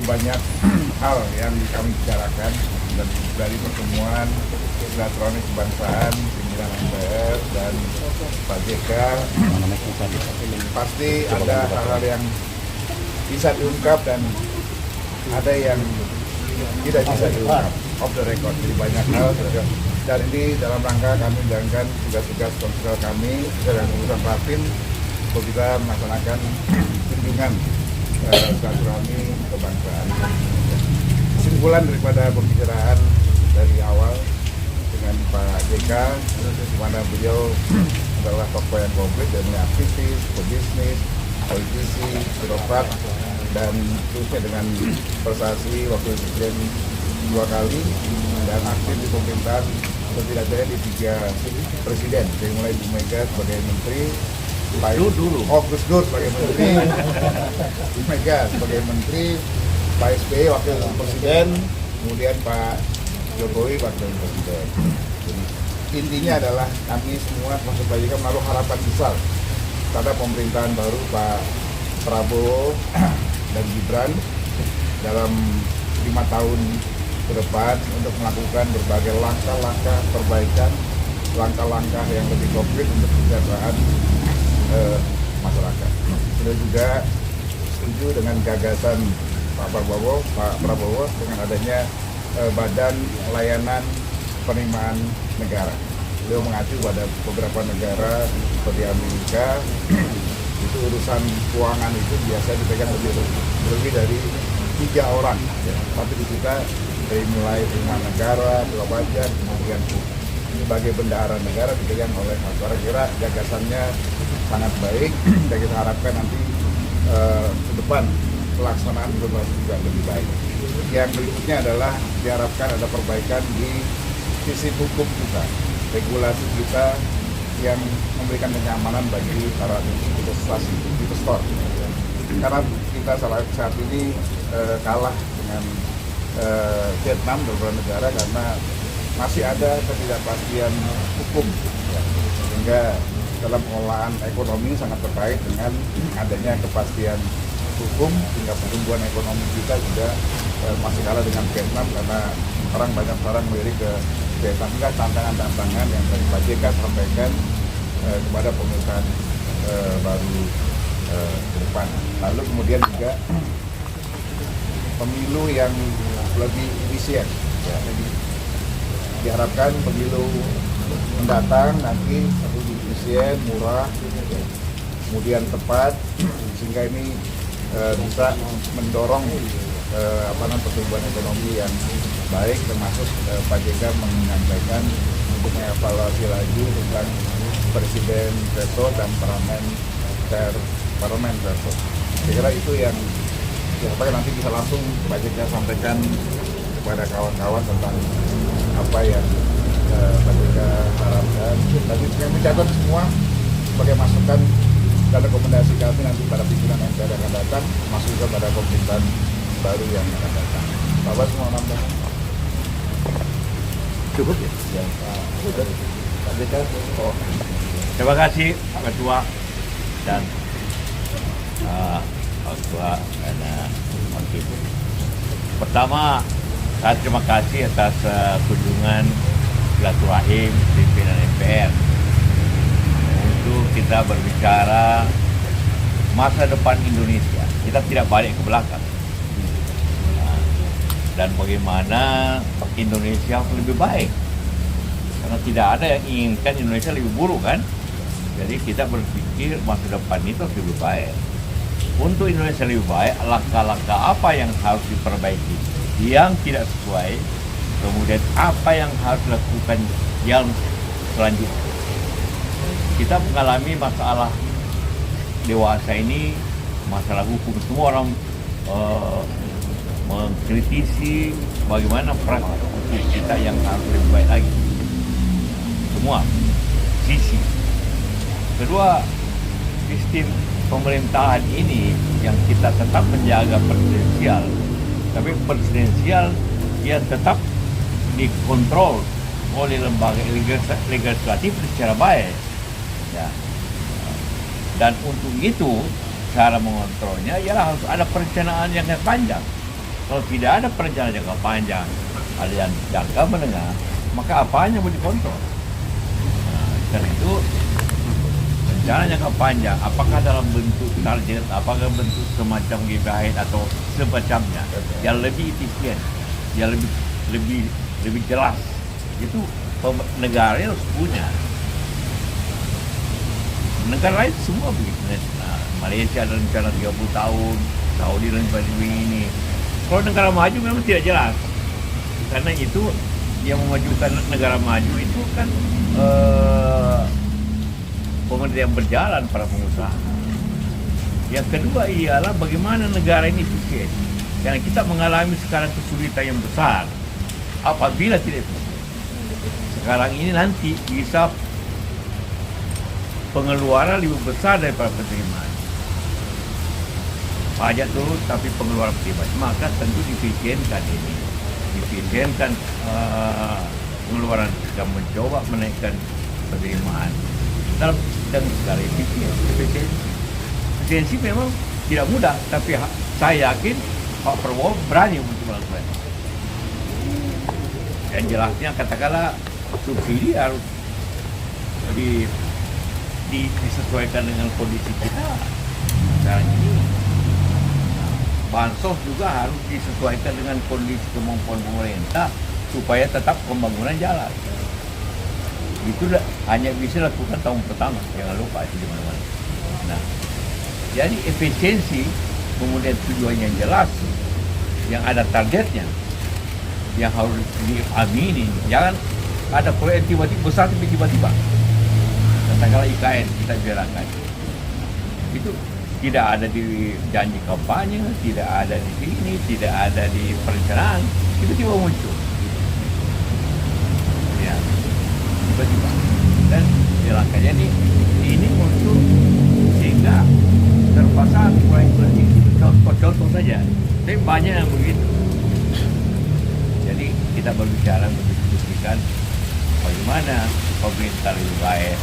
banyak hal yang kami bicarakan dan dari pertemuan silaturahmi kebangsaan pimpinan MPR dan Pak JK. Pasti ada hal-hal yang bisa diungkap dan ada yang tidak bisa diungkap off the record. Jadi banyak hal dan ini dalam rangka kami menjalankan tugas-tugas konstitusional kami dan urusan Rapim untuk kita melaksanakan kunjungan silaturahmi kebangsaan. Kesimpulan daripada pembicaraan dari awal dengan Pak JK, di mana beliau adalah tokoh yang komplit dan aktivis, pebisnis, politisi, birokrat, dan terusnya dengan prestasi wakil presiden 2 kali dan aktif di pemerintahan setidaknya di 3 presiden, dari mulai Bu Mega sebagai menteri, Gus Dur sebagai menteri, Bu Mega sebagai menteri, Pak SBY wakil presiden, kemudian Pak Jokowi wakil presiden. Jadi, intinya adalah kami semua termasuk Pak JK menaruh harapan besar pada pemerintahan baru Pak Prabowo dan Gibran dalam 5 tahun ke depan untuk melakukan berbagai langkah-langkah perbaikan, langkah-langkah yang lebih konkret untuk kesejahteraan masyarakat. Beliau juga setuju dengan gagasan Pak Prabowo dengan adanya Badan Layanan Penerimaan Negara. Beliau mengacu pada beberapa negara seperti Amerika, itu urusan keuangan itu biasa dipegang lebih dari 3 orang, ya. Tapi di kita dari mulai penerimaan negara, pajak, kemudian sebagai bendahara negara dipegang oleh masyarakat. Kira gagasannya sangat baik dan kita harapkan nanti ke depan pelaksanaan juga lebih baik. Yang berikutnya adalah diharapkan ada perbaikan di sisi hukum kita, regulasi kita yang memberikan kenyamanan bagi para investor. Karena kita saat ini kalah dengan Vietnam dan beberapa negara karena masih ada ketidakpastian hukum, ya. Sehingga dalam pengolahan ekonomi sangat terkait dengan adanya kepastian hukum, sehingga pertumbuhan ekonomi kita juga masih kalah dengan Vietnam karena orang banyak sekarang melirik ke Vietnam. Sehingga tantangan-tantangan yang tadi Pak JK sampaikan kepada pemerintahan baru ke depan. Lalu kemudian juga pemilu yang lebih efisien, ya. Diharapkan pemilu mendatang nanti lebih efisien, murah, kemudian tepat, sehingga ini bisa mendorong pertumbuhan ekonomi yang baik, termasuk Pak JK menyampaikan untuk mengevaluasi lagi tentang presiden threshold dan parlemen threshold. Saya kira itu yang diharapkan nanti bisa langsung Pak JK sampaikan kepada kawan-kawan tentang apa yang Pak JK harapkan. Tadi kami catat semua sebagai masukan dan rekomendasi kami nanti pada pimpinan MPR yang akan datang, masuk juga pada pemerintahan baru yang akan datang. Pak Bas mau nambah? Cukup ya? Ya, Pak JK. Terima kasih Ketua dan Ketua dan Wakil. Pertama, saya terima kasih atas kunjungan silaturahim pimpinan MPR untuk kita berbicara masa depan Indonesia. Kita tidak balik ke belakang. Dan bagaimana Indonesia lebih baik. Karena tidak ada yang inginkan Indonesia lebih buruk, kan? Jadi kita berpikir masa depan itu lebih baik. Untuk Indonesia lebih baik, langkah-langkah apa yang harus diperbaiki, yang tidak sesuai, kemudian apa yang harus dilakukan yang selanjutnya. Kita mengalami masalah dewasa ini, masalah hukum. Semua orang mengkritisi bagaimana praktik kita yang harus lebih baik lagi. Semua sisi. Kedua, sistem pemerintahan ini yang kita tetap menjaga presidensial, tapi presidensial yang tetap dikontrol oleh lembaga legislatif secara baik, ya. Dan untuk itu cara mengontrolnya ialah harus ada perencanaan yang panjang. Kalau tidak ada perencanaan jangka panjang, ada yang jangka menengah, maka apanya mau dikontrol? Nah, karena itu rencana jangka panjang, apakah dalam bentuk target, apakah bentuk semacam GBHN atau semacamnya, yang lebih efisien, yang lebih jelas, itu negara harus punya. Negara lain semua begitu. Nah, Malaysia ada rencana 30 tahun, Saudi rencana begini. Kalau negara maju memang tidak jelas. Karena itu yang memajukan negara maju itu kan pemerintah yang berjalan, para pengusaha. Yang kedua ialah bagaimana negara ini efisien. Karena kita mengalami sekarang kesulitan yang besar. Apabila tidak efisien. Sekarang ini nanti bisa pengeluaran lebih besar daripada penerimaan. Pajak turun tapi pengeluaran pribadi, maka tentu difisienkan ini, difisienkan pengeluaran dan mencoba menaikkan penerimaan dalam segala efisiensi memang tidak mudah, tapi saya yakin Pak Prabowo berani untuk melakukan. Dan jelasnya katakanlah subsidi harus disesuaikan dengan kondisi kita sekarang ini. Bansos juga harus disesuaikan dengan kondisi kemampuan pemerintah supaya tetap pembangunan jalan. Itu hanya bisa dilakukan tahun pertama, jangan lupa itu di mana-mana. Nah, jadi efisiensi, kemudian tujuannya yang jelas, yang ada targetnya, yang harus diamini. Jangan ada proyek tiba-tiba besar tiba-tiba. Katakanlah IKN kita bicarakan, itu tidak ada di janji kampanye, tidak ada di sini, tidak ada di perencanaan, tiba-tiba muncul. Ya, tiba-tiba. Dan langkahnya ini muncul sehingga terpasang proyek-proyek itu contoh saja. Tapi banyak yang begitu. Jadi kita berbicara mendiskusikan bagaimana pemerintah lebih baik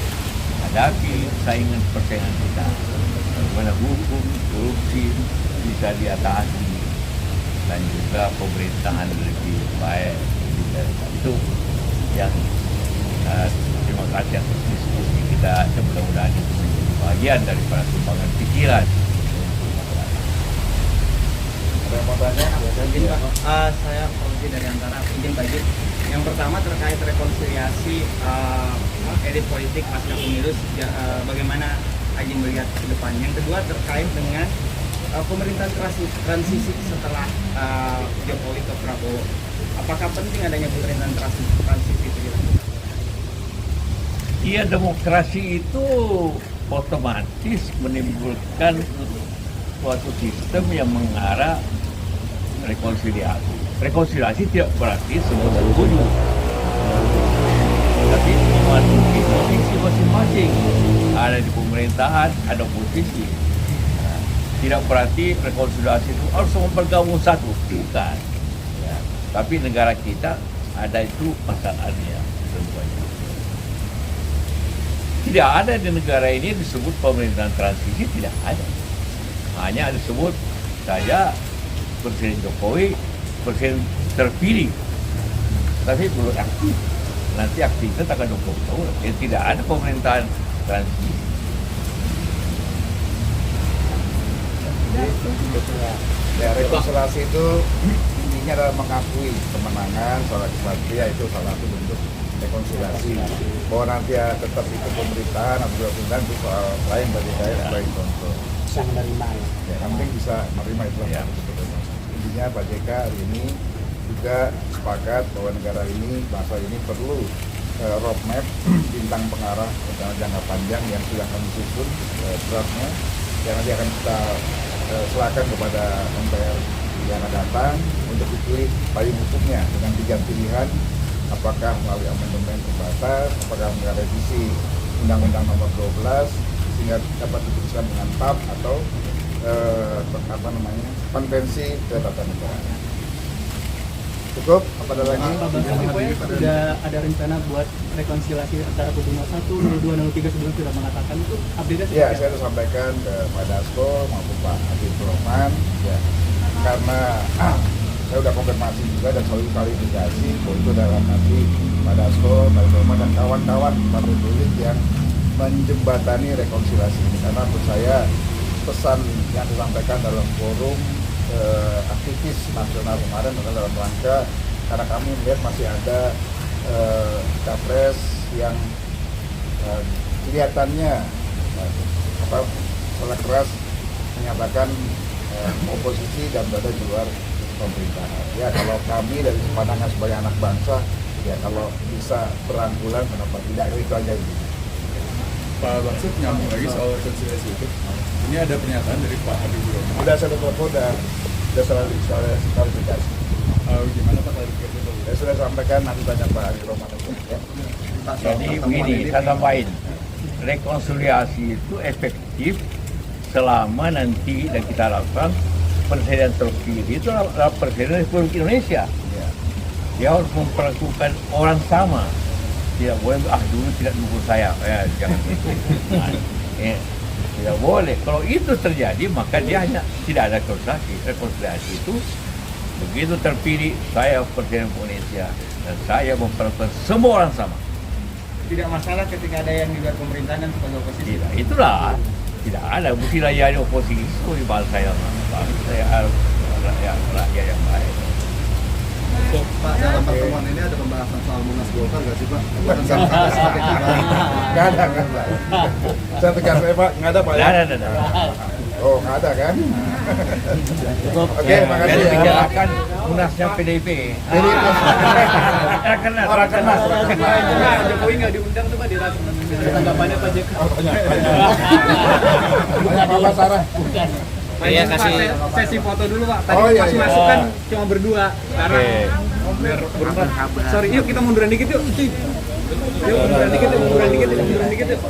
hadapi persaingan kita, bagaimana hukum, korupsi bisa diatasi, dan juga pemerintahan lebih baik. Itu yang terima kasih atas diskusi kita, mudah-mudahan itu menjadi bagian daripada sumbangan pikiran. Ada yang mau tanya? Izin Pak, saya Fauzi dari Antara. Izin Pak Izin. Yang pertama terkait rekonsiliasi elit politik pasca pemilu, bagaimana Ajin melihat ke depan. Yang kedua terkait dengan pemerintahan transisi setelah Jokowi ke Prabowo. Apakah penting adanya pemerintahan transisi itu? Iya, demokrasi itu otomatis menimbulkan suatu sistem yang mengarah rekonsiliasi. Rekonsiliasi tidak berarti semua setuju, tapi memasuki posisi masing-masing. Ada di pemerintahan, ada oposisi. Tidak berarti rekonsiliasi itu harus semua bergabung satu, bukan. Ya. Tapi negara kita ada itu masalahnya tentunya. Tidak ada di negara ini disebut pemerintahan transisi, tidak ada. Hanya disebut saja Presiden Jokowi, Presiden terpilih, tapi belum aktif. Nanti aktifnya akan 20 tahun. Ya, tidak ada pemerintahan transisi. Ya, rekonsiliasi itu intinya adalah mengakui kemenangan seorang kesatria, itu salah satu bentuk rekonsiliasi. Bahwa nanti ya tetap itu pemerintahan atau pemerintahan itu soal lain bagi saya sebagai contoh. Bisa menerima Ya, yang penting bisa menerima itu Ya. Intinya Pak JK hari ini juga sepakat bahwa negara ini, bangsa ini perlu roadmap bintang pengarah rencana jangka panjang yang sudah kami susun draftnya, yang nanti akan kita serahkan kepada MPR yang akan datang untuk dipilih payung hukumnya dengan 3 pilihan, apakah melalui amandemen terbatas, apakah melalui revisi Undang-Undang Nomor 12 sehingga dapat diputuskan dengan TAP atau konvensi ketatanegaraan. Cukup? Apa ada lagi? Sudah ada rencana buat rekonsiliasi antara kubu 01, 02, 03 sebelum sudah mengatakan itu update Ya, saya sudah sampaikan ke Pak Dasko maupun Pak Habibur Rahman, ya, karena saya udah konfirmasi juga dan selalu klarifikasi untuk dalam nanti Pak Dasko, Pak Roma dan kawan-kawan Partai Politik yang menjembatani rekonsiliasi ini, karena menurut saya pesan yang disampaikan dalam forum aktivis nasional kemarin adalah dalam rangka karena kami melihat masih ada capres yang kelihatannya sangat keras menyatakan oposisi dan berada di luar pemerintahan. Ya kalau kami dari pandangan sebagai anak bangsa, ya kalau bisa berangkulan kenapa tidak, itu aja. Pak Bamsud, nyambung lagi soal rekonsiliasi itu. Ini ada pernyataan dari Pak Habibur Rahman. Udah saya telepon, udah selalu klarifikasi. Gimana Pak klarifikasi itu? Saya sudah sampaikan, nanti tanya Pak Habibur Rahman. Ya. Jadi begini, saya tambahin, rekonsiliasi itu efektif selama nanti dan kita lakukan presiden terpilih itu adalah presiden Republik Indonesia. Ya. Dia harus memperlakukan orang sama. Tidak boleh, dulu tidak dukung saya, jangan gitu. Tidak boleh. Kalau itu terjadi, maka dia hanya tidak ada rekonsiliasi. Rekonsiliasi itu begitu terpilih, saya presiden Indonesia dan saya memperlakukan semua orang sama. Tidak masalah ketika ada yang di luar pemerintahan dan sebagai oposisi. Tidak, itulah tidak ada. Mestilah jadi oposisi di bangsa yang saya harus rakyat yang baik. Pak, dalam pertemuan ini ada pembahasan soal Munas Golkar nggak sih Pak? Bukan sebagai Nggak ada. Saya tegas, Pak, nggak ada Pak ya? Nggak ada. Oh, nggak ada kan? Oke, makasih Jadi ya. bicarakan munasnya PDIP. Jadi Rakernas. orang kenas. Nah, Jokowi nggak diundang tuh Pak di Rakernas. Tanggapannya Pak JK. Banyak Bapak Sarah. Iya, kasih sesi foto dulu Pak. Tadi Oh, iya, pas iya. masuk kan cuma berdua. Karena Oke. biar berempat. Sorry, yuk kita munduran dikit yuk. Yuk munduran dikit yuk.